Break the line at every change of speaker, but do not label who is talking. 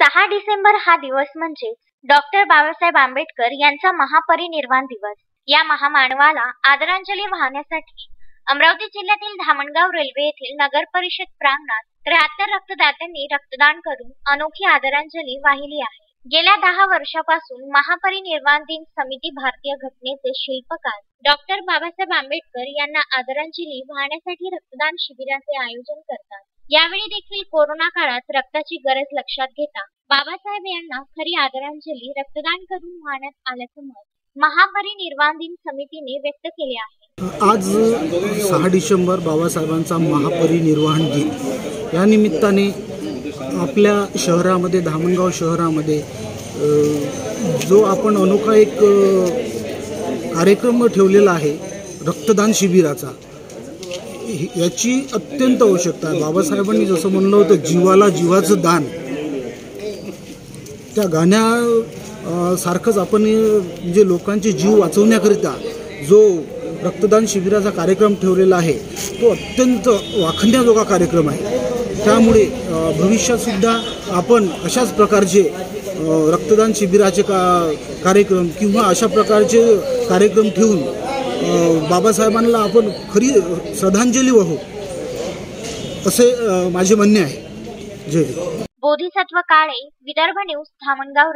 6 डिसेंबर हा दिवस म्हणजे डॉक्टर बाबासाहेब आंबेडकर यांचा महापरिनिर्वाण दिवस। या महामानवाला आदरांजली वाहण्यासाठी अमरावती जिल्ह्यातील धामणगाव रेल्वे येथील नगर परिषद प्रांगणात 73 रक्तदात्यांनी रक्तदान करून अनोखी आदरांजली वाहिली आहे। गेल्या 10 वर्षापासून महापरिनिर्वाण दिन समिती भारतीय घटनेचे शिल्पकार डॉक्टर बाबासाहेब आंबेडकर यांना आदरांजली वाहण्यासाठी रक्तदान शिबिराचे आयोजन करतात। यावेळी देखील कोरोना काळात रक्ताची गरज लक्षात घेता बाबासाहेब यांना खरी आदरांजली रक्तदान करून वाहण्यात आल्याचं मत महापरिनिर्वाण दिन समितीने व्यक्त केले आहे।
आज 6 डिसेंबर बाबासाहेबांचा महापरिनिर्वाण दिन या निमित्ताने आपल्या शहरामध्ये धामणगाव शहरामध्ये जो आपण अनोखा एक कार्यक्रम ठेवलेला आहे रक्तदान शिबिराचा, याची अत्यंत आवश्यकता आहे। बाबासाहेबांनी जसं म्हणलं होतं जीवाला जीवाचं दान, त्या गाण्या सारखंच आपण म्हणजे लोकांचे जीव वाचवण्याकरिता जो रक्तदान शिबिराचा कार्यक्रम ठेवलेला आहे तो अत्यंत वाखण्याजोगा कार्यक्रम आहे। त्यामुळे भविष्यात सुद्धा आपण अशाच प्रकारचे रक्तदान शिबिराचे कार्यक्रम किंवा अशा प्रकारचे कार्यक्रम ठेवून बाबासाहेबांना आपण खरी श्रद्धांजली वाहू असे माझे म्हणणे आहे। जय हिंद।
बोधिसत्व काळे, विदर्भ न्यूज, धामणगाव।